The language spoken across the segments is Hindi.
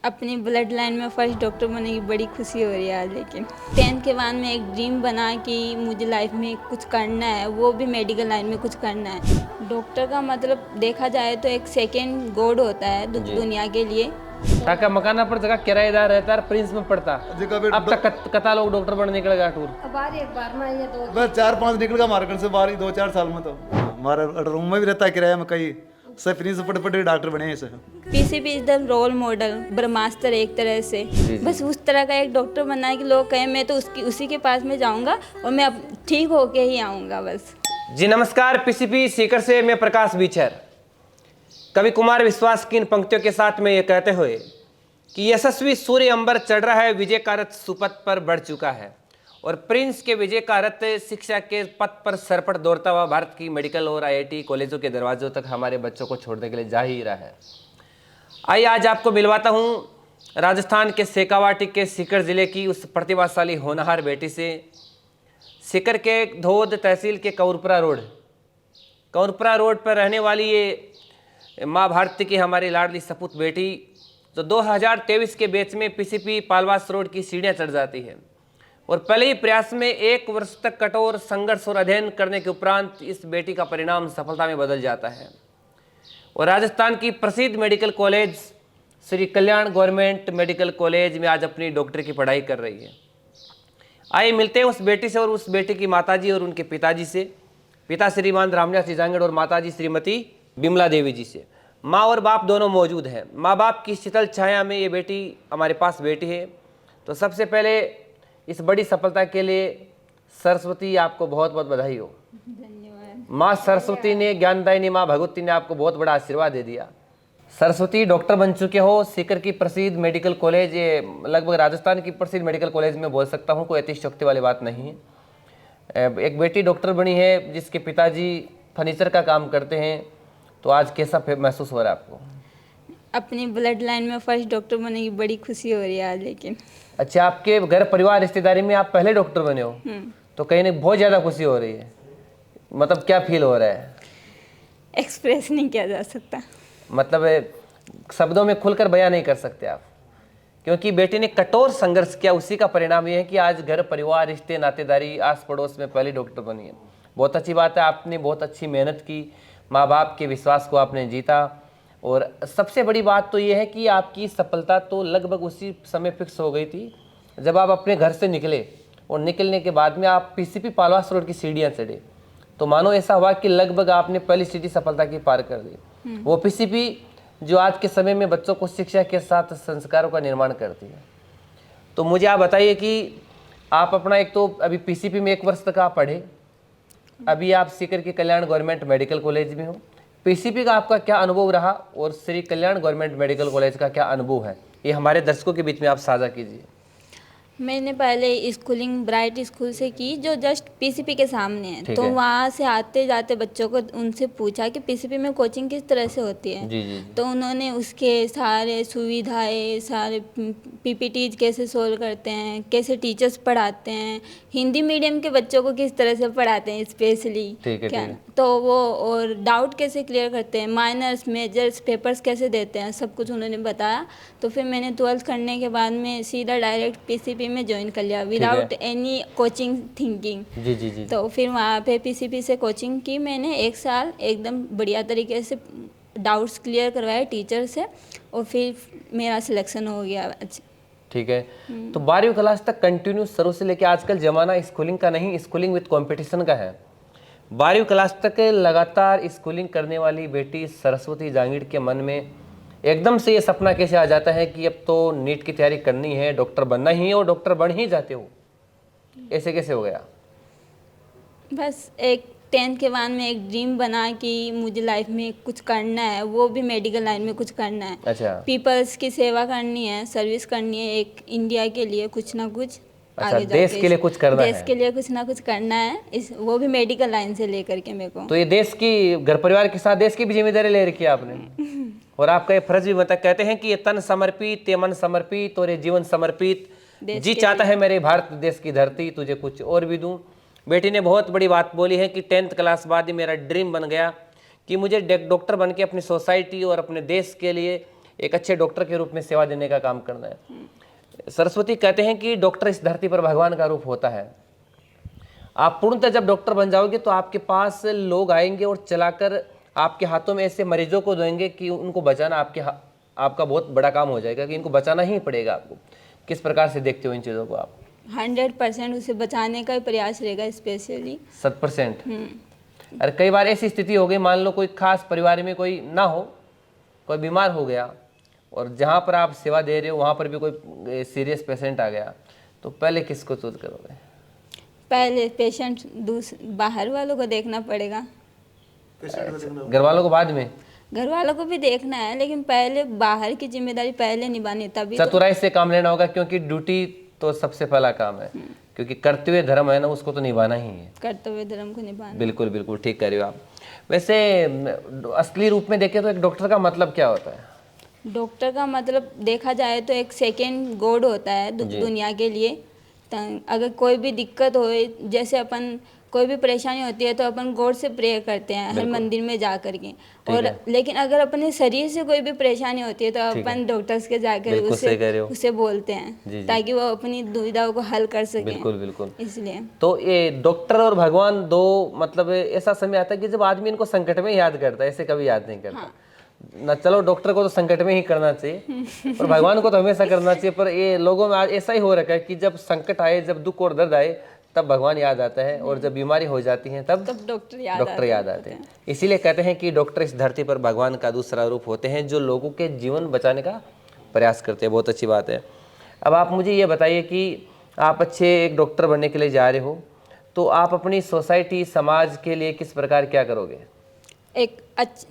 अपनी ब्लड लाइन में फर्स्ट डॉक्टर बनने की बड़ी खुशी हो रही है आज। लेकिन 10th के बाद में एक ड्रीम बना कि मुझे लाइफ में कुछ करना है, वो भी मेडिकल लाइन में कुछ करना है। डॉक्टर का मतलब देखा जाए तो एक सेकेंड गॉड होता है दुनिया के लिए। काका मकाना पर जगह किराएदार रहता है, प्रिंस में पड़ता। अब तक कता लोग डॉक्टर बनने निकलेगा टूर एक बार में ये दो बस 4-5 निकल गया मार्केट से बाहर ही 2-4 साल में। तो हमारा रूम में भी रहता है किराया में, कई से फिनिश पटे डॉक्टर बने हैं। PCP is the role model, ब्रह्मास्त्र एक तरह से। बस उस तरह का एक डॉक्टर बनना है कि लोग कहें मैं तो उसी के पास में जाऊंगा और मैं अब ठीक होके ही आऊंगा बस। जी नमस्कार, पीसीपी सीकर से मैं प्रकाश बीचर। कवि कुमार विश्वास की इन पंक्तियों के साथ में ये कहते हुए कि यशस्वी सूर्य अंबर चढ़ रहा है, विजय का रथ सुपथ पर बढ़ चुका है और प्रिंस के विजय का रथ शिक्षा के पथ पर सरपट दौड़ता हुआ भारत की मेडिकल और आईआईटी कॉलेजों के दरवाजों तक हमारे बच्चों को छोड़ने के लिए जा ही रहा है। आइए आज आपको मिलवाता हूँ राजस्थान के शेखावाटी के सीकर जिले की उस प्रतिभाशाली होनहार बेटी से। सीकर के धोद तहसील के कौरपुरा रोड पर रहने वाली ये माँ भारती की हमारी लाडली सपूत बेटी जो 2023 के बैच में पीसीपी पालवास रोड की सीढ़ियाँ चढ़ जाती है और पहले ही प्रयास में 1 वर्ष तक कठोर संघर्ष और अध्ययन करने के उपरांत इस बेटी का परिणाम सफलता में बदल जाता है और राजस्थान की प्रसिद्ध medical college Shri Kalyan government medical college में आज अपनी डॉक्टर की पढ़ाई कर रही है। आइए मिलते हैं उस बेटी से और उस बेटी की माताजी और उनके पिताजी से। पिता श्रीमान रामदास जांगड़ और माताजी श्रीमती बिमला देवी जी से। माँ और बाप दोनों मौजूद हैं। माँ बाप की शीतल छाया में ये बेटी हमारे पास बेटी है। तो सबसे पहले इस बड़ी सफलता के लिए सरस्वती आपको बहुत बहुत बधाई हो। धन्यवाद। माँ सरस्वती ने, ज्ञानदायिनी माँ भगवती ने आपको बहुत बड़ा आशीर्वाद दे दिया। सरस्वती डॉक्टर बन चुके हो। सीकर की प्रसिद्ध मेडिकल कॉलेज, ये लगभग राजस्थान की प्रसिद्ध मेडिकल कॉलेज में बोल सकता हूँ, कोई अतिशयोक्ति वाली बात नहीं है। एक बेटी डॉक्टर बनी है जिसके पिताजी फर्नीचर का काम करते हैं। तो आज कैसा महसूस हो रहा है आपको? अपनी ब्लड लाइन में फर्स्ट डॉक्टर बनने की बड़ी खुशी हो रही है आज। लेकिन अच्छा, आपके घर परिवार रिश्तेदारी में आप पहले डॉक्टर बने हो तो कहीं ना बहुत ज़्यादा खुशी हो रही है। मतलब क्या फील हो रहा है? एक्सप्रेस नहीं किया जा सकता। मतलब शब्दों में खुलकर बयां नहीं कर सकते आप, क्योंकि बेटी ने कठोर संघर्ष किया। उसी का परिणाम ये है कि आज घर परिवार रिश्ते नातेदारी आस पड़ोस में पहली डॉक्टर बनी है। बहुत अच्छी बात है। आपने बहुत अच्छी मेहनत की, माँ बाप के विश्वास को आपने जीता और सबसे बड़ी बात तो ये है कि आपकी सफलता तो लगभग उसी समय फिक्स हो गई थी जब आप अपने घर से निकले और निकलने के बाद में आप पीसीपी पालवास रोड की सीढ़ियाँ चढ़े। तो मानो ऐसा हुआ कि लगभग आपने पहली सीढ़ी सफलता की पार कर दी। वो पीसीपी जो आज के समय में बच्चों को शिक्षा के साथ संस्कारों का निर्माण करती है। तो मुझे आप बताइए कि आप अपना, एक तो अभी पीसीपी में 1 वर्ष तक आप पढ़े, अभी आप सीकर के कल्याण गवर्नमेंट मेडिकल कॉलेज में हो। पीसीपी का आपका क्या अनुभव रहा और Shri Kalyan government medical college का क्या अनुभव है, ये हमारे दर्शकों के बीच में आप साझा कीजिए। मैंने पहले स्कूलिंग ब्राइट स्कूल से की जो जस्ट पीसीपी के सामने है। तो वहाँ से आते जाते बच्चों को उनसे पूछा कि पीसीपी में कोचिंग किस तरह से होती है। जी। तो उन्होंने उसके सारे सुविधाएं, सारे पीपीटीज कैसे सोल्व करते हैं, कैसे टीचर्स पढ़ाते हैं, हिंदी मीडियम के बच्चों को किस तरह से पढ़ाते हैं स्पेशली क्या, तो वो और डाउट कैसे क्लियर करते हैं, माइनर्स मेजर्स पेपर्स कैसे देते हैं, सब कुछ उन्होंने बताया। तो फिर मैंने 12th करने के बाद में सीधा डायरेक्ट पीसीपी में ज्वाइन कर लिया विदाउट एनी कोचिंग थिंकिंग। जी। तो फिर वहाँ पे पीसीपी से कोचिंग की मैंने 1 साल, एकदम बढ़िया तरीके से डाउट्स क्लियर करवाए टीचर से और फिर मेरा सिलेक्शन हो गया। ठीक है। तो 12वीं क्लास तक कंटिन्यू शुरू से लेके आजकल जमाना स्कूलिंग का नहीं, स्कूलिंग विद कंपटीशन का है। 12वीं क्लास तक लगातार स्कूलिंग करने वाली बेटी सरस्वती जांगड़ के मन में एकदम से ये सपना कैसे आ जाता है कि अब तो नीट की तैयारी करनी है, डॉक्टर बनना ही है और डॉक्टर बन ही जाते हो? ऐसे कैसे हो गया? बस एक 10th के बाद में एक ड्रीम बना कि मुझे लाइफ में कुछ करना है, वो भी मेडिकल लाइन में कुछ करना है। अच्छा। पीपल्स की सेवा करनी है, सर्विस करनी है, एक इंडिया के लिए कुछ ना कुछ। अच्छा, देश के लिए कुछ करना है। देश के लिए कुछ ना कुछ करना है, वो भी मेडिकल लाइन से लेकर के मेरे को। तो ये देश की, घर परिवार के साथ देश की भी जिम्मेदारी ले रखी है आपने और आपका ये फर्ज भी बनता। कहते हैं कि ये तन समर्पित, ये मन समर्पित और ये जीवन समर्पित, जी चाहता है मेरे भारत देश की धरती तुझे कुछ और भी दूं। बेटी ने बहुत बड़ी बात बोली है कि 10th क्लास बाद ही मेरा ड्रीम बन गया कि मुझे डॉक्टर बन के अपनी सोसाइटी और अपने देश के लिए एक अच्छे डॉक्टर के रूप में सेवा देने का काम करना है। सरस्वती कहते हैं कि डॉक्टर इस धरती पर भगवान का रूप होता है। आप पूर्णतः जब डॉक्टर बन जाओगे तो आपके पास लोग आएंगे और चलाकर आपके हाथों में ऐसे मरीजों को देंगे कि उनको बचाना आपका बहुत बड़ा काम हो जाएगा, कि इनको बचाना ही पड़ेगा आपको। किस प्रकार से देखते हो इन चीज़ों को आप? 100% उसे बचाने का ही प्रयास रहेगा, स्पेशली 100%। अरे कई बार ऐसी स्थिति हो गई, मान लो कोई खास परिवार में कोई ना हो, कोई बीमार हो गया और जहाँ पर आप सेवा दे रहे हो वहाँ पर भी कोई सीरियस पेशेंट आ गया, तो पहले किसको चूज करोगे? पहले पेशेंट बाहर वालों को देखना पड़ेगा, घर वालों को बाद में? घर वालों को भी देखना है, लेकिन पहले बाहर की जिम्मेदारी पहले निभानी, तभी चतुराई से काम लेना होगा, क्योंकि ड्यूटी तो सबसे पहला काम है, क्योंकि कर्तव्य धर्म है ना, उसको तो निभाना ही है। कर्तव्य धर्म को निभाना। बिल्कुल बिल्कुल ठीक कह रहे हो आप। वैसे असली रूप में देखें तो एक डॉक्टर का मतलब क्या होता है? डॉक्टर का मतलब देखा जाए तो एक सेकेंड गॉड होता है दुनिया के लिए। अगर कोई भी दिक्कत हो, जैसे अपन कोई भी परेशानी होती है तो अपन गॉड से प्रेयर करते हैं हर मंदिर में जा करके, और लेकिन अगर अपने शरीर से कोई भी परेशानी होती है तो अपन डॉक्टर्स के जाकर उसे बोलते हैं ताकि वो अपनी दुविधाओं को हल कर सकें। बिल्कुल बिल्कुल। इसलिए तो ये डॉक्टर और भगवान दो, मतलब ऐसा समय आता है कि जब आदमी इनको संकट में याद करता है, ऐसे कभी याद नहीं करता। ना चलो डॉक्टर को तो संकट में ही करना चाहिए और भगवान को तो हमेशा करना चाहिए, पर ये लोगों में आज ऐसा ही हो रखा है कि जब संकट आए, जब दुख और दर्द आए तब भगवान याद आता है, और जब बीमारी हो जाती है तब डॉक्टर याद आते हैं। इसीलिए कहते हैं कि डॉक्टर इस धरती पर भगवान का दूसरा रूप होते हैं, जो लोगों के जीवन बचाने का प्रयास करते हैं। बहुत अच्छी बात है। अब आप मुझे ये बताइए कि आप अच्छे एक डॉक्टर बनने के लिए जा रहे हो, तो आप अपनी सोसाइटी, समाज के लिए किस प्रकार क्या करोगे?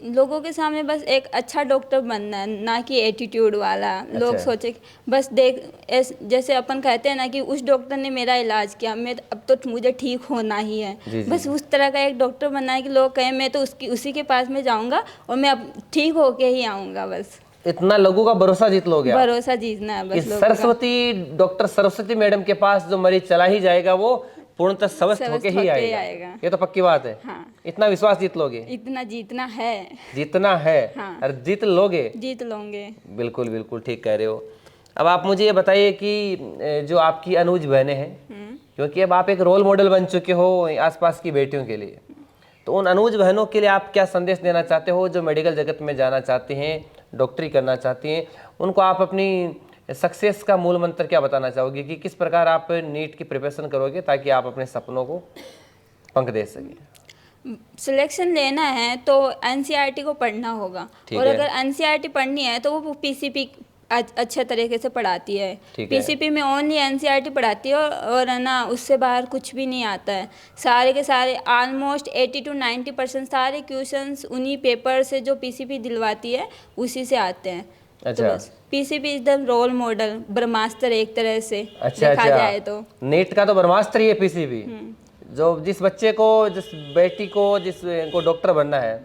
लोगों के सामने बस एक अच्छा डॉक्टर बनना है, ना कि एटीट्यूड वाला। लोग सोचे बस जैसे अपन कहते हैं ना कि उस डॉक्टर ने मेरा इलाज किया, मैं अब तो मुझे ठीक होना ही है। बस उस तरह का एक डॉक्टर बनना है कि लोग कहें मैं तो उसी के पास में जाऊंगा और मैं अब ठीक होके ही आऊंगा। बस इतना लोगों का भरोसा जीत लोगे? भरोसा जीतना है बस। सरस्वती, डॉक्टर सरस्वती मैडम के पास जो मरीज चला ही जाएगा वो पूर्णतः स्वस्थ होके ही आएगा। ये तो पक्की बात है। हाँ। इतना विश्वास जीत लोगे? इतना जीतना है। हाँ। और जीत लोगे? जीत लोगे। बिल्कुल बिल्कुल ठीक कह रहे हो। अब आप मुझे ये बताइए कि जो आपकी अनुज बहनें हैं, क्योंकि अब आप एक रोल मॉडल बन चुके हो आसपास की बेटियों के लिए, तो उन अनुज बहनों के लिए आप क्या संदेश देना चाहते हो जो मेडिकल जगत में जाना चाहती हैं, डॉक्टरी करना चाहती हैं? उनको आप अपनी सक्सेस का मूल मंत्र क्या बताना चाहोगे कि किस प्रकार आप नीट की प्रिपरेशन करोगे ताकि आप अपने सपनों को पंख दे सकें? सिलेक्शन लेना है तो एनसीईआरटी को पढ़ना होगा, और अगर एनसीईआरटी पढ़नी है तो वो पीसीपी अच्छे तरीके से पढ़ाती है। पीसीपी में ओनली एनसीईआरटी पढ़ाती है और है ना, उससे बाहर कुछ भी नहीं आता है। सारे के सारे ऑलमोस्ट 80 to 90% सारे क्वेश्चंस उन्हीं पेपर से जो पीसीपी दिलवाती है उसी से आते हैं। अच्छा। तो PCP is the role model, ब्रह्मास्त्र एक तरह से देखा जाए तो। नीट का तो ब्रह्मास्त्र ही है पीसीपी। जो जिस बच्चे को, जिस बेटी को, जिसको डॉक्टर बनना है,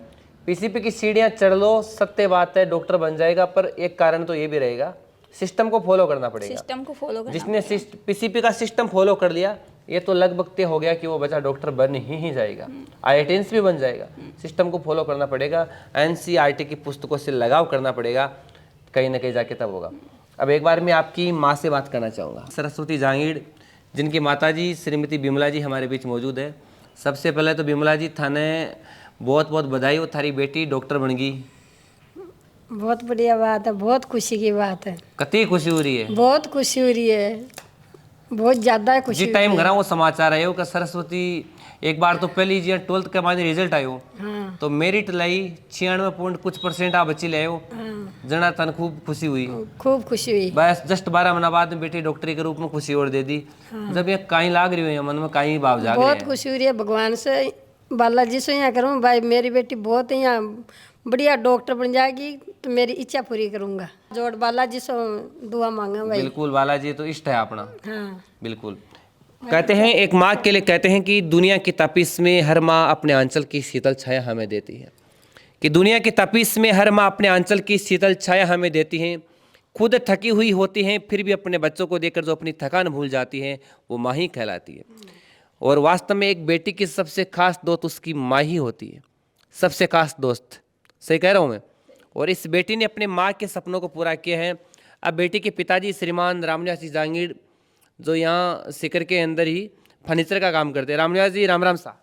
पीसीपी की सीढ़ियां चढ़ लो, सत्य बात है डॉक्टर बन जाएगा। पर एक कारण तो ये भी रहेगा, सिस्टम को फॉलो करना पड़ेगा। सिस्टम को फॉलो करना, जिसने पीसीपी का सिस्टम फॉलो कर लिया, ये तो लगभग तय हो गया कि वो बच्चा डॉक्टर बन ही जाएगा, आईआईटीएंस भी बन जाएगा। सिस्टम को फॉलो करना पड़ेगा, एनसीईआरटी की पुस्तकों से लगाव करना पड़ेगा, कहीं ना कहीं जाके तब होगा। अब एक बार मैं आपकी माँ से बात करना चाहूँगा, सरस्वती जहांगीर, जिनकी माताजी श्रीमती बिमला जी हमारे बीच मौजूद है। सबसे पहले तो बिमला जी, थाने बहुत बहुत बधाई हो, थारी बेटी डॉक्टर बन गई। बहुत बढ़िया बात है, बहुत खुशी की बात है। कतई खुशी हो रही है? बहुत खुशी हो रही है, बहुत ज्यादा खुशी। जिस टाइम घर वो समाचार आयो कि सरस्वती एक बार तो पहली जी 12th के बाद रिजल्ट आयो, हाँ। तो मेरिट लाई 96% आप बच्ची ले आयो। हाँ। जना तन खूब खुशी हुई, खूब खुशी हुई। बस जस्ट 12 महीना बाद में बेटी डॉक्टरी के रूप में खुशी और दे दी। हाँ। जब ये कहीं लाग रही है मन में, कहीं भाव जाग रहे हैं। बहुत खुशी हो रही है, भगवान से बालाजी से यहाँ करूँ भाई, मेरी बेटी बहुत यहाँ बढ़िया डॉक्टर बन जाएगी तो मेरी इच्छा पूरी करूँगा। जोड़ बालाजी से दुआ मांगा भाई। बिल्कुल, बालाजी तो इष्ट है अपना। हाँ बिल्कुल। कहते हैं एक माँ के लिए, कहते हैं कि दुनिया की तपिश में हर माँ अपने आंचल की शीतल छाया हमें देती है, कि दुनिया की तपिश में हर माँ अपने आंचल की शीतल छाया हमें देती हैं। खुद थकी हुई होती हैं फिर भी अपने बच्चों को देखकर जो अपनी थकान भूल जाती है वो माँ ही कहलाती है। और वास्तव में एक बेटी की सबसे खास दोस्त उसकी माँ ही होती है, सबसे खास दोस्त। सही कह रहा हूँ मैं? और इस बेटी ने अपने माँ के सपनों को पूरा किया है। अब बेटी के पिताजी श्रीमान रामनिवास जी जांगीड़, जो यहाँ सीकर के अंदर ही फर्नीचर का काम करते हैं। रामनिवास जी राम राम सा।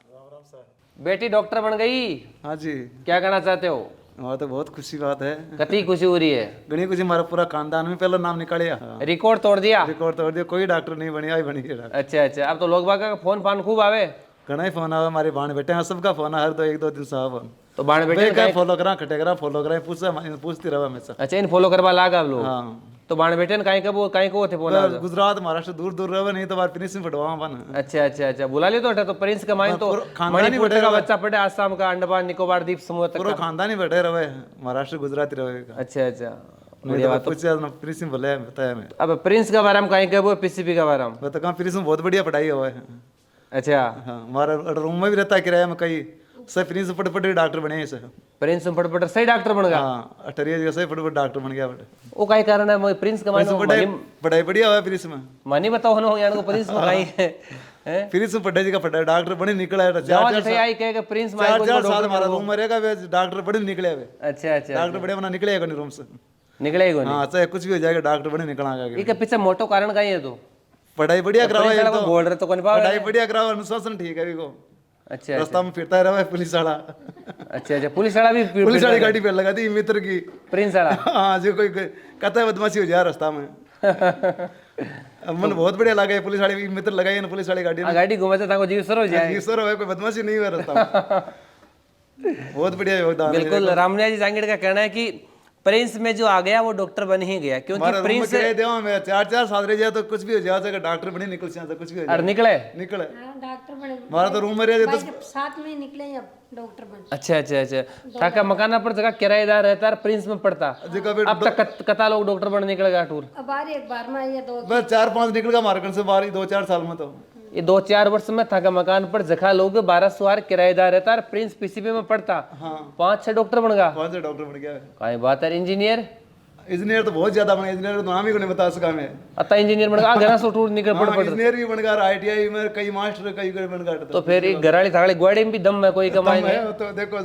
बेटी डॉक्टर बन गई। हाँ जी। क्या कहना चाहते हो? और तो बहुत खुशी बात है। कतई खुशी हो रही है। गणी खुशी, हमारा पूरा खानदान में पहला नाम निकालिया। रिकॉर्ड तोड़ दिया। रिकॉर्ड तोड़ दिया, कोई डॉक्टर नहीं बनी, आई बनी है डॉक्टर। अच्छा अच्छा, अब तो लोग बाग का फोन फान खूब आवे। घना ही फोन आवे, हमारे बाण बेटे हैं सबका फोन है, हर एक दो दिन से फोन। तो बाण बेटे क्या फॉलो करा, खटे करा, फॉलो करा, पूछती रहा हमेशा। अच्छा, इन फॉलो करवा लागा आप लोग। हाँ। तो बाण बेटे कहीं को थे फोन? गुजरात महाराष्ट्र दूर दूर रहे, नहीं तो बार फिनिश में पढ़वा बन। अच्छा अच्छा अच्छा, बुला लिया तो प्रिंस का माइन तो मणिपुर का बच्चा पढ़े, आसाम का, अंडमान निकोबार द्वीप समूह तक पूरा खानदान ही बैठे रहे, महाराष्ट्र गुजराती रहे। अच्छा अच्छा, बढ़िया बात। प्रिंस में बोले बताया मैं। अब प्रिंस के बारे में कहीं कहो, पीसीपी के बारे में बता। प्रिंस में बहुत बढ़िया पढ़ाई हुआ है। अच्छा। हाँ, हमारा रूम में भी रहता है किराया में, कई सब प्रिंस पढ़ पढ़ डॉक्टर बने हैं। प्रिंस में पढ़ सही डॉक्टर बन गया। हाँ, 18 जगह से पढ़ डॉक्टर बन गया। वो कई कारण है प्रिंस का पढ़ाई बढ़िया हुआ प्रिंस में। मानी बताओ ना यार को प्रिंस में कहीं है। प्रिंस में पढ़े जी पढ़ा डॉक्टर बने निकला है। 4 प्रिंस 4 साल हमारा रूम में रहेगा, डॉक्टर बड़े निकले। अच्छा अच्छा, डॉक्टर बड़े बना निकले रूम से, निकलेगा नहीं। हाँ, चाहे कुछ भी हो जाएगा, डॉक्टर बने निकला। इसके पीछे मोटो कारण का ही है। तो पढ़ाई बढ़िया करावा, तो बोल रहे तो कौन पावे, पढ़ाई बढ़िया करावा, अनुशासन ठीक है। को अच्छा, रास्ता में फिरता रहा है पुलिस वाला। अच्छा अच्छा, पुलिस वाला भी पुलिस वाली गाड़ी पे लगा दी मित्र की, प्रिंस वाला। हाँ, जो कोई कहता है बदमाशी हो जाए रास्ता में। मन बहुत बढ़िया लगा, पुलिस वाली मित्र लगाई ना, पुलिस वाली गाड़ी घुमाते था जीव सर हो जाए। जीव सर हो, कोई बदमाशी नहीं हुआ रास्ता में। बहुत बढ़िया योगदान। बिल्कुल, रामनिवास जी जांगीड़ का कहना है कि प्रिंस में जो आ गया वो डॉक्टर बन ही गया, क्योंकि प्रिंस में 4 साल रह जाए तो कुछ भी हो जाए, डॉक्टर बने निकल जाए, कुछ भी हो जाए। निकले डॉक्टर बने, हमारा तो रूम में रह जाए साथ में निकले डॉक्टर बन। अच्छा अच्छा अच्छा, ताकि मकाना पर जगह किराएदार रहता है, प्रिंस में पड़ता। अब तक कता लोग डॉक्टर बन निकलेगा टूर। अब एक बार में ये 4-5 निकल गया मार्केट से बाहर 2-4 साल में। तो ये 2-4 वर्ष में था मकान पर जगह लोग 1200 किराएदार रहता है, प्रिंस पीसीपी में पड़ता। 5-6 डॉक्टर बन गया। 5 डॉक्टर बन गया। कहीं बात है। इंजीनियर तो बहुत ज्यादा बने, इंजीनियर तो नाम ही को नहीं बता सका मैं। अतः इंजीनियर बन गया, घना सो टूर निकल पड़। इंजीनियर भी बन गया, आईटीआई में कई मास्टर कई बन गया। तो फिर एक घराड़ी थाड़ी ग्वाड़े में भी दम है, कोई कमाई नहीं। तो देखो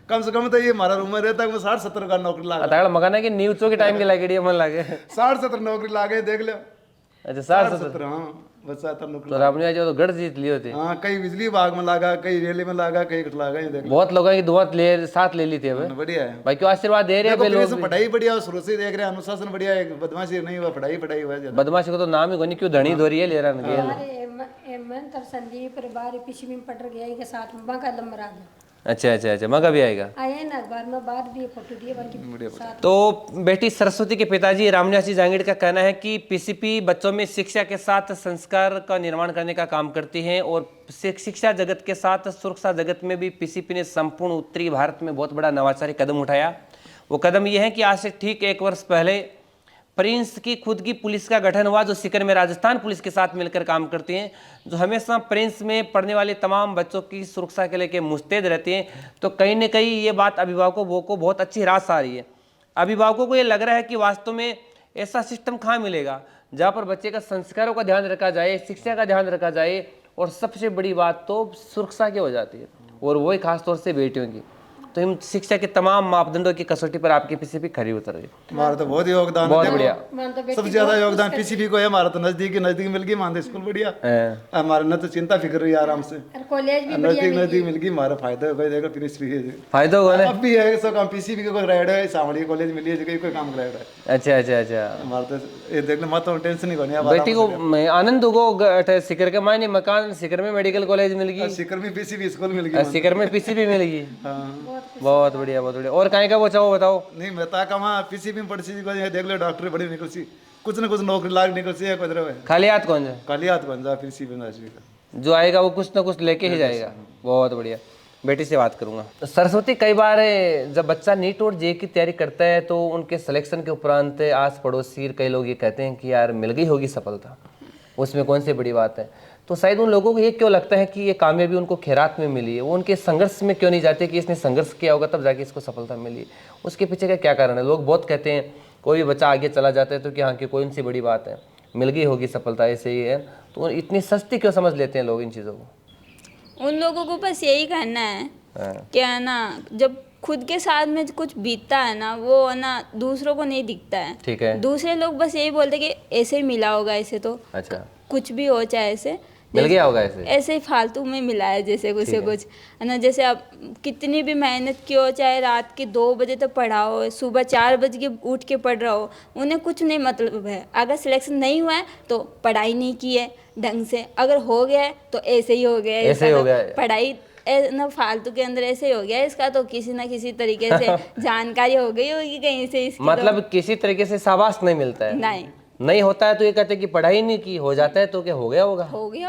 कम से कम तो ये हमारा रूम में रहता है 60-70 का नौकरी लगा। अतः मकान है कि न्यूज़ के टाइम के लगे मन लगे 60-70 नौकरी लागे, देख लो। अच्छा, 60-70। हाँ, बच्चा तो नौकरी। तो रामनिवास जी तो गढ़ जीत लिए होते। हाँ, कई बिजली विभाग में लगा, कई रेलवे में लगा, कई कुछ लगा। ये देखो बहुत लोगों की दुआ साथ ले ली थी। बढ़िया है भाई, क्यों आशीर्वाद दे रहे हैं लोग। पढ़ाई बढ़िया, शुरू से देख रहे हैं, अनुशासन बढ़िया है, बदमाशी नहीं हुआ, पढ़ाई हुआ। बदमाशी को तो नाम ही कोनी, क्यों धनी धोरी है ले रहा मैं तब संदीप बाहर पीछे में पड़ गया के साथ में बाका नंबर आ गया। अच्छा अच्छा अच्छा, मगा भी आएगा। आए ना अखबार में बाहर दिए, फोटो दिए। तो बेटी सरस्वती के पिताजी रामनिवास जी जांगीड़ का कहना है कि पीसीपी बच्चों में शिक्षा के साथ संस्कार का निर्माण करने का काम करती है, और शिक्षा जगत के साथ सुरक्षा जगत में भी पीसीपी ने संपूर्ण उत्तरी भारत में बहुत बड़ा नवाचारी कदम उठाया। वो कदम यह है कि आज से ठीक 1 वर्ष पहले प्रिंस की खुद की पुलिस का गठन हुआ, जो सीकर में राजस्थान पुलिस के साथ मिलकर काम करती हैं, जो हमेशा प्रिंस में पढ़ने वाले तमाम बच्चों की सुरक्षा के लेके मुस्तैद रहती हैं। तो कहीं न कहीं ये बात अभिभावकों को बहुत अच्छी रास आ रही है। अभिभावकों को ये लग रहा है कि वास्तव में ऐसा सिस्टम कहाँ मिलेगा जहाँ पर बच्चे का संस्कारों का ध्यान रखा जाए, शिक्षा का ध्यान रखा जाए, और सबसे बड़ी बात तो सुरक्षा की हो जाती है, और वही खासतौर से बेटियों की। तो इन शिक्षा के तमाम मापदंडों की कसौटी पर आपकी पीसीपी खरी उतर गई। हमारा तो बहुत योगदान, बहुत बढ़िया। सबसे ज्यादा योगदान पीसीबी को है। हमारा तो नजदीक मिल गई, मान स्कूल बढ़िया। हमारा न तो चिंता फिक्र रही आराम से, कॉलेज भी नजदीक मिल गई, हमारा फायदा हो गया। देखो पीसीबी फायदा होगा ना, अब भी है सब काम पीसीबी को राइड है, सामने कॉलेज मिली है, कोई काम कराइड है। अच्छा अच्छा अच्छा, हमारा तो ये देखना मत टेंशन नहीं करनी। बेटी को आनंद होगा, सिकर के मायने मकान, सिकर में मेडिकल कॉलेज मिल गई, सिकर में पीसीबी स्कूल मिल गई, सिकर में पीसीबी मिल गई। बहुत बढ़िया, बहुत बढ़िया। और कहीं का वो चाहो बताओ। नहीं मैं ता कमा पीसीबी में पढ़सी को देख लो, डॉक्टर बड़ी निकल सी, कुछ ना कुछ नौकरी लाग निकल सी है। खाली हाथ कौन जाए, खाली हाथ कौन जा पीसीबी में जो आएगा वो कुछ ना कुछ लेके ही जाएगा। बहुत बढ़िया। बेटी से बात करूंगा। सरस्वती, कई बार जब बच्चा नीट और जे की तैयारी करता है तो उनके सिलेक्शन के उपरांत आस पड़ोसी कई लोग ये कहते हैं कि यार मिल गई होगी सफलता, उसमें कौन सी बड़ी बात है। तो शायद उन लोगों को ये क्यों लगता है कि ये कामयाबी उनको खैरात में मिली है, वो उनके संघर्ष में क्यों नहीं जाते कि इसने संघर्ष किया होगा तब जाके इसको सफलता मिली। उसके पीछे का क्या कारण है? लोग बहुत कहते हैं कोई भी बच्चा आगे चला जाता है तो कि हाँ कि कोई सी बड़ी बात है, मिल गई होगी सफलता, ऐसे ही है। तो इतनी सस्ती क्यों समझ लेते हैं लोग इन चीज़ों को? उन लोगों को बस यही कहना है क्या ना, जब खुद के साथ में कुछ बीतता है ना, वो ना दूसरों को नहीं दिखता है। ठीक है। दूसरे लोग बस यही बोलते हैं कि ऐसे ही मिला होगा, ऐसे तो अच्छा, कुछ भी हो चाहे ऐसे मिल गया होगा ऐसे। ऐसे ही फालतू में मिला है जैसे कुछ से कुछ, है ना। जैसे आप कितनी भी मेहनत की हो, चाहे रात के 2 बजे तक पढ़ा हो, सुबह 4 बजे के उठ के पढ़ रहा हो, उन्हें कुछ नहीं मतलब है। अगर सिलेक्शन नहीं हुआ है तो पढ़ाई नहीं की है ढंग से, अगर हो गया है तो ऐसे ही हो गया है, ऐसे ही हो गया है। पढ़ाई ना फालतू के अंदर ऐसे ही हो गया है इसका, तो किसी ना किसी तरीके से जानकारी हो गई होगी कहीं से इसकी। मतलब किसी तरीके से शाबाश नहीं मिलता है। नहीं होता है तो ये कहते हैं कि पढ़ाई नहीं की, हो जाता है तो क्या हो गया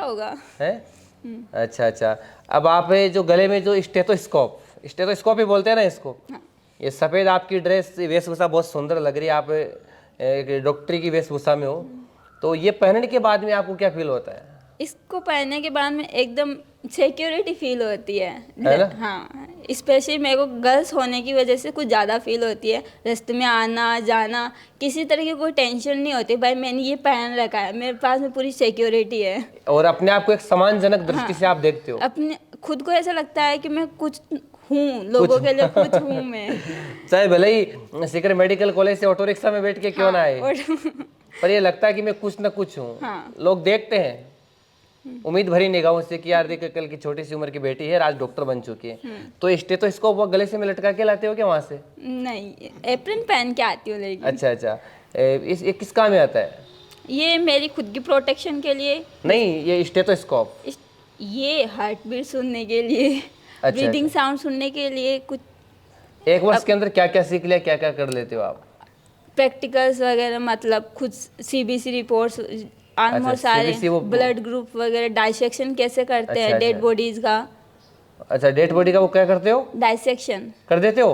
होगा है। अच्छा अच्छा। अब आप जो गले में जो स्टेथोस्कोप ही बोलते हैं ना इसको, ये सफ़ेद आपकी ड्रेस वेशभूषा बहुत सुंदर लग रही है, आप एक डॉक्टरी की वेशभूषा में हो, तो ये पहनने के बाद में आपको क्या फील होता है? इसको पहनने के बाद में एकदम सिक्योरिटी फील होती है ना? हाँ, स्पेशली मेरे को गर्ल्स होने की वजह से कुछ ज़्यादा फील होती है। रास्ते में आना जाना किसी तरह की कोई टेंशन नहीं होती, भाई मैंने ये पहन रखा है, मेरे पास में पूरी सिक्योरिटी है। और अपने आप को एक सम्मानजनक दृष्टि से आप देखते हो? अपने खुद को ऐसा लगता है कि मैं कुछ हूँ, लोगों के लिए कुछ हूँ मैं। चाहे भले ही सीकर मेडिकल कॉलेज से ऑटो रिक्शा में बैठ के क्यों ना आए, पर ये लगता है कि मैं कुछ ना कुछ हूँ। लोग देखते हैं उम्मीद भरी निगाहों से कि यार देख कल की छोटी सी उम्र की बेटी है, आज डॉक्टर बन चुकी है। तो स्टेथोस्कोप वो गले से में लटका के लाते हो क्या वहाँ से? नहीं, एप्रन पहन के आती हूँ। लेकिन अच्छा अच्छा। ये किस काम में आता है? ये मेरी खुद की प्रोटेक्शन के लिए। नहीं, ये स्टेथोस्कोप ये हार्ट बीट सुनने के लिए, ब्रीदिंग साउंड सुनने के लिए। कुछ 1 वर्ष के अंदर क्या क्या सीख लिया, क्या क्या कर लेते हो आप? प्रैक्टिकल्स वगैरह, मतलब खुद CBC रिपोर्ट्स ऑलमोस्ट सारे, ब्लड ग्रुप वगैरह, डाइसेक्शन कैसे करते हैं डेड बॉडीज का। अच्छा, डेड बॉडी का वो क्या करते हो? डाइसेक्शन कर देते हो?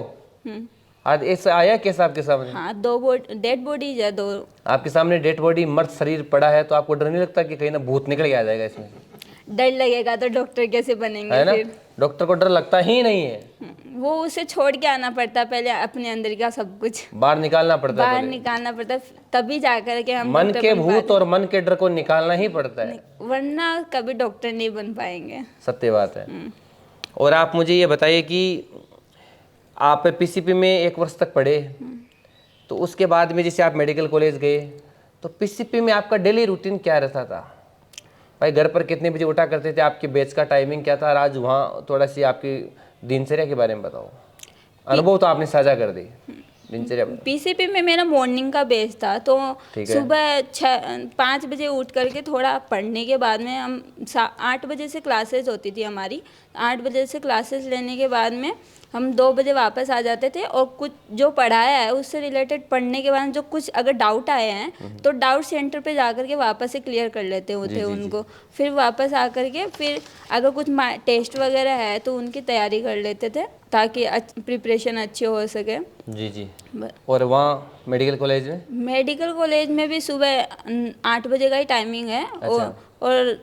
आज ऐसा आया कैसा आपके सामने? हाँ, 2 डेड बॉडीज है, 2 आपके सामने डेड बॉडी मर्द शरीर पड़ा है, तो आपको डर नहीं लगता कि कहीं ना भूत निकल के आ जाएगा इसमें? डर लगेगा तो डॉक्टर कैसे बनेंगे? है ना? फिर डॉक्टर को डर लगता ही नहीं है। वो उसे छोड़ के आना पड़ता है पहले, अपने अंदर का सब कुछ बाहर निकालना पड़ता है, बाहर निकालना पड़ता है, तभी जाकर के हम मन के भूत और मन के डर को निकालना ही पड़ता है, वरना कभी डॉक्टर नहीं बन पाएंगे। सत्य बात है। और आप मुझे ये बताइए कि आप PCP में 1 वर्ष तक पढ़े, तो उसके बाद में जैसे आप मेडिकल कॉलेज गए, तो PCP में आपका डेली रूटीन क्या रहता था? भाई घर पर कितने बजे उठा करते थे, आपके बैच का टाइमिंग क्या था? और आज वहाँ थोड़ा सी आपकी दिनचर्या के बारे में बताओ। अनुभव तो आपने साझा कर दी, दिनचर्या। PCP में मेरा मॉर्निंग का बैच था, तो सुबह 5 बजे उठ करके थोड़ा पढ़ने के बाद में हम 8 बजे से क्लासेस होती थी हमारी। 8 बजे से क्लासेस लेने के बाद में हम 2 बजे वापस आ जाते थे, और कुछ जो पढ़ाया है उससे रिलेटेड पढ़ने के बाद जो कुछ अगर डाउट आए हैं तो डाउट सेंटर पे जाकर के वापस से क्लियर कर लेते होते उनको। फिर वापस आकर के फिर अगर कुछ टेस्ट वगैरह है तो उनकी तैयारी कर लेते थे, ताकि प्रिपरेशन अच्छी हो सके। जी जी। और वहाँ मेडिकल कॉलेज में भी सुबह 8 बजे का ही टाइमिंग है। अच्छा। और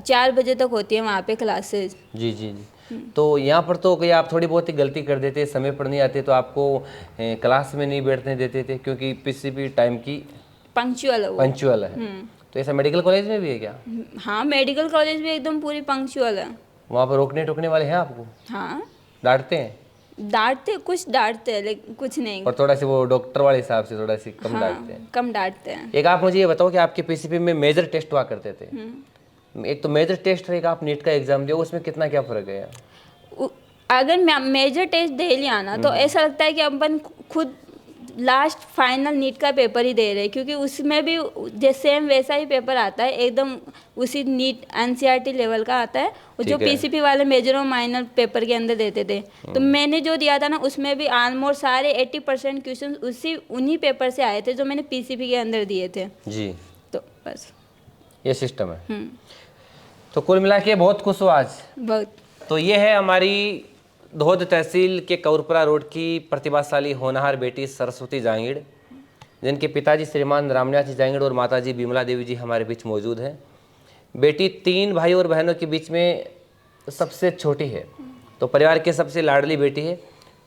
4 बजे तक होती है वहाँ पे क्लासेस। जी जी जी। तो यहाँ पर तो कहीं आप थोड़ी बहुत ही गलती कर देते, समय पर नहीं आते, तो आपको क्लास में नहीं बैठने देते थे, क्योंकि PCP टाइम की पंक्चुअल है। तो ऐसा मेडिकल कॉलेज में भी है क्या? हाँ, मेडिकल कॉलेज भी एकदम पूरी पंक्चुअल है। वहाँ पर रोकने टोकने वाले हैं आपको? हाँ, डांटते हैं? कुछ डांटते हैं, लेकिन कुछ नहीं। और थोड़ा सी वो डॉक्टर वाले हिसाब से थोड़ा सी कम डांटते हैं? कम डांटते हैं। एक आप मुझे ये बताओ कि आपके PCP में मेजर टेस्ट हुआ करते थे, एक तो मेजर टेस्ट है, एक आप नीट का एग्जाम दिया, उसमें कितना क्या फर्क है? अगर मेजर टेस्ट दे लिया ना तो ऐसा लगता है कि अपन खुद लास्ट फाइनल नीट का पेपर ही दे रहे हैं, क्योंकि उसमें भी सेम वैसा ही पेपर आता है, एकदम उसी नीट NCERT लेवल का आता है, जो PCP वाले मेजर और माइनर पेपर के अंदर देते थे। तो मैंने जो दिया था ना उसमें भी ऑलमोस्ट सारे 80% क्वेश्चन उन्हीं पेपर से आए थे जो मैंने PCP के अंदर दिए थे जी। तो बस ये सिस्टम है। तो कुल मिला के बहुत खुश हो आज। बहुत। तो ये है हमारी धोद तहसील के कौरपुरा रोड की प्रतिभाशाली होनहार बेटी सरस्वती जांगीड़, जिनके पिताजी श्रीमान रामनाथ जी जांगीड़ और माताजी बिमला देवी जी हमारे बीच मौजूद हैं। बेटी 3 भाई और बहनों के बीच में सबसे छोटी है, तो परिवार की सबसे लाडली बेटी है,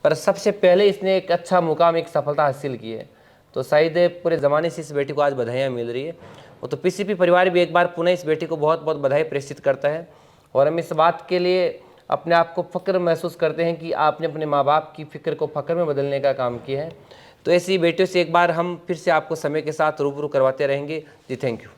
पर सबसे पहले इसने एक अच्छा मुकाम, एक सफलता हासिल की है। तो शायद पूरे ज़माने से इस बेटी को आज बधाइयाँ मिल रही है। वो तो PCP परिवार भी एक बार पुनः इस बेटी को बहुत बहुत बधाई प्रेषित करता है, और हम इस बात के लिए अपने आप को फ़ख्र महसूस करते हैं कि आपने अपने माँ बाप की फ़िक्र को फ़ख्र में बदलने का काम किया है। तो ऐसी बेटियों से एक बार हम फिर से आपको समय के साथ रूबरू करवाते रहेंगे जी। Thank you.